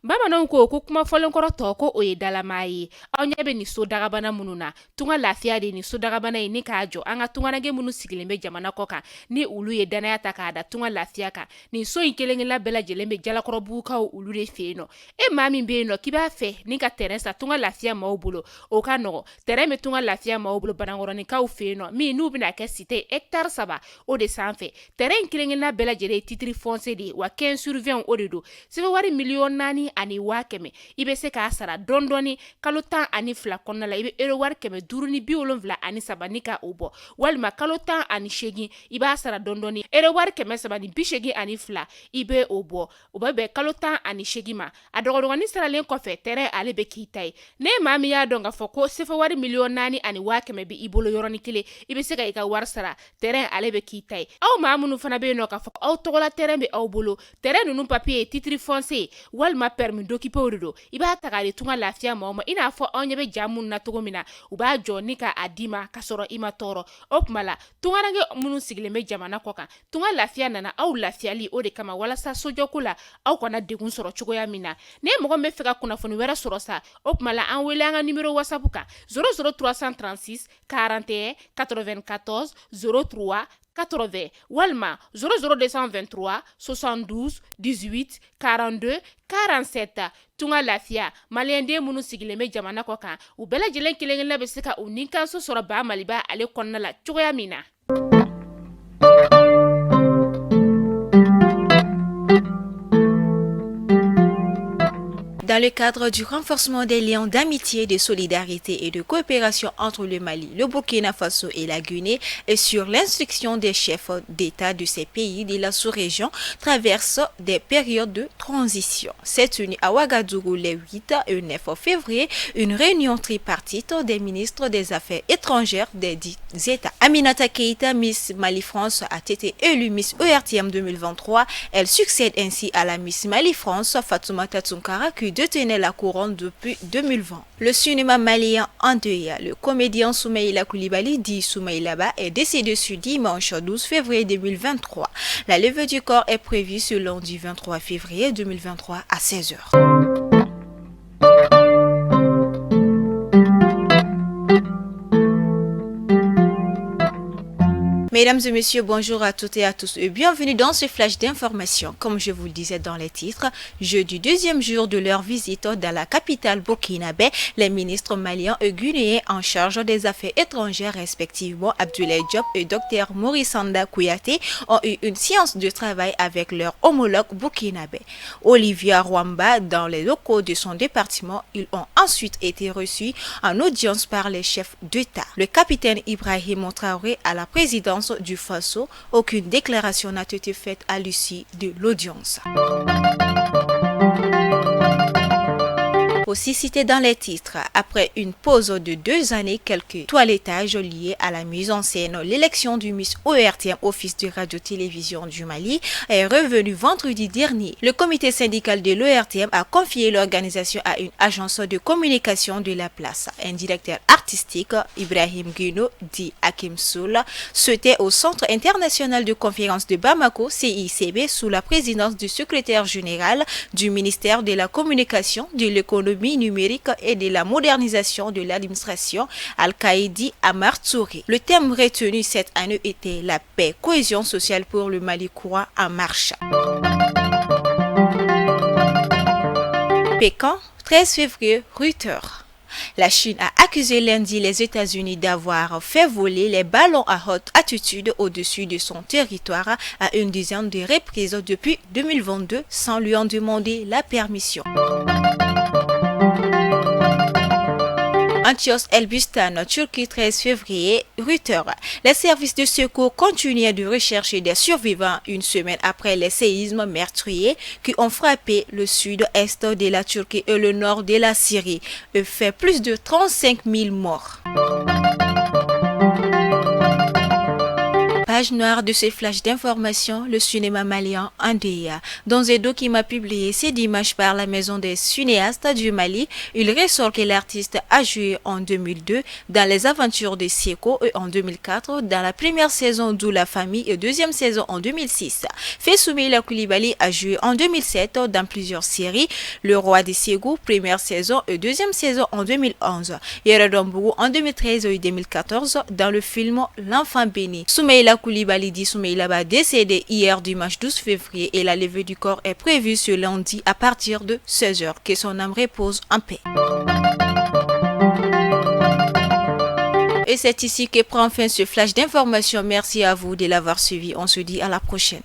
Bamananw ko kuma fɔlen kɔrɔ tɔ ko o ye dalama ye. Aw ɲɛ bɛ ni so dagabana minnu na, tunga lafiya de ni so dagabana ye ni k'a jɔ an ka tunganage minnu sigilen bɛ jamana kɔ kan ni olu ye danaya ta k'a da tunga lafiya kan. Nin so in kelen-kelenna bɛɛ lajɛlen bɛ jalakɔrɔbugukaw olu de fɛ yen nɔ. E maa min bɛ yen nɔ k'i b'a fɛ ni ka terrain sa tunga lafiya maaw bolo, o ka nɔgɔ. Terrain bɛ tunga lafiya maaw bolo Banankɔrɔnikaw fɛ yen nɔ min n'u bɛna kɛ cité hectare 3 o de sanfɛ. Terrain kelen-kelenna bɛɛ lajɛlen ye titre foncier de ye wa 15/20 o de don. Sɛbɛnwari 4,400,000 ani 100,000 i bɛ se k'a sara dɔɔni kalo 12 kɔnɔna la i bɛ euro wari 573 ni ka o bɔ walima kalo 18 i b'a sara dɔɔni euro wari 382 i bɛ o bɔ o bɛ bɛn kalo 18 ma a dɔgɔdɔgɔnin saralen kɔfɛ terrain ale bɛ k'i ta ye ne maa min y'a dɔn k'a fɔ ko sɛbɛnwari 4,400,000 ani 100,000 bɛ i bolo yɔrɔnin kelen i bɛ se ka i ka wari sara terrain ale bɛ k'i ta ye aw maa minnu fana bɛ yen nɔ k'a fɔ aw tɔgɔla terrain bɛ aw bolo terrain ninnu papier ye titre foncier walima permis d'occuper de don i b'a ta k'a di tunga lafiya maaw ma i n'a fɔ aw ɲɛ bɛ ja minnu na cogo min na u b'a jɔ ni ka a d'i ma ka sɔrɔ i ma tɔɔrɔ o tuma la tunganage minnu sigilen bɛ jamana kɔ kan tunga lafiya nana aw lafiyali o de kama walasa sojɔko la aw kana degun sɔrɔ cogoya min na ne mɔgɔ min bɛ fɛ ka kunnafoni wɛrɛ sɔrɔ sa o tuma la an wele an ka numéro whatsapp kan 00336 41 94 03 80 walima 00223 72 18 42 47 tunga lafiya maliyɛnden minnu sigilen bɛ jamana kɔ kan u bɛɛ lajɛlen kelen-kelenna bɛ se ka u ninkanso sɔrɔ ba maliba ale kɔnɔna la cogoya min na. Dans le cadre du renforcement des liens d'amitié, de solidarité et de coopération entre le Mali, le Burkina Faso et la Guinée, et sur l'instruction des chefs d'État de ces pays de la sous-région, traversent des périodes de transition. S'est tenue à Ouagadougou les 8 et 9 février une réunion tripartite des ministres des Affaires étrangères des 10 États. Aminata Keïta, Miss Mali France, a été élue Miss ORTM 2023. Elle succède ainsi à la Miss Mali France, Fatoumata Tounkara, qui détenait la couronne depuis 2020. Le cinéma malien endeuillé, le comédien Soumaïla Koulibaly, dit Soumaïla Ba, est décédé ce dimanche 12 février 2023. La levée du corps est prévue ce lundi 23 février 2023 à 16h. Mesdames et messieurs, bonjour à toutes et à tous et bienvenue dans ce flash d'information. Comme je vous le disais dans les titres, jeudi deuxième jour de leur visite dans la capitale burkinabé, les ministres maliens et guinéens en charge des affaires étrangères respectivement Abdoulaye Diop et Dr Maurice Sanda Kouyaté ont eu une séance de travail avec leur homologue burkinabé. Olivia Rwamba dans les locaux de son département, ils ont ensuite été reçus en audience par les chefs d'État. Le capitaine Ibrahim Traoré à la présidence du Faso, aucune déclaration n'a été faite à l'issue de l'audience. Aussi cité dans les titres, après une pause de 2 années, quelques toilettages liés à la mise en scène, l'élection du Miss ORTM, Office de Radio-Télévision du Mali, est revenue vendredi dernier. Le comité syndical de l'ORTM a confié l'organisation à une agence de communication de la place. Un directeur artistique, Ibrahim Guino, dit Hakim Soul, souhaitait au Centre international de conférence de Bamako, CICB, sous la présidence du secrétaire général du ministère de la Communication, de l'économie numérique et de la modernisation de l'administration, Al-Qaïdi Amar Touré. Le thème retenu cette année était la paix, cohésion sociale pour le Mali courant en marche. Pékin, 13 février, Reuters. La Chine a accusé lundi les États-Unis d'avoir fait voler les ballons à haute altitude au-dessus de son territoire à une dizaine de reprises depuis 2022 sans lui en demander la permission. Antioche Elbistan, Turquie, 13 février, Reuters. Les services de secours continuent de rechercher des survivants une semaine après les séismes meurtriers qui ont frappé le sud-est de la Turquie et le nord de la Syrie et fait plus de 35 000 morts. page noire de ce flash d'information, le cinéma malien endeuillé. Dans un document publié ce dimanche par la Maison des cinéastes du Mali, il ressort que l'artiste a joué en 2002 dans Les Aventures de Sékou et en 2004 dans la première saison d'Où la famille et deuxième saison en 2006. Soumaïla Coulibaly a joué en 2007 dans plusieurs séries, Le Roi des Ségou, première saison et deuxième saison en 2011. Yara Dombougou en 2013 et 2014 dans le film L'Enfant béni. Soumaïla Coulibaly dit Soumaïla va décédé hier dimanche 12 février et la levée du corps est prévue ce lundi à partir de 16h. Que son âme repose en paix. Et c'est ici que prend fin ce flash d'information. Merci à vous de l'avoir suivi. On se dit à la prochaine.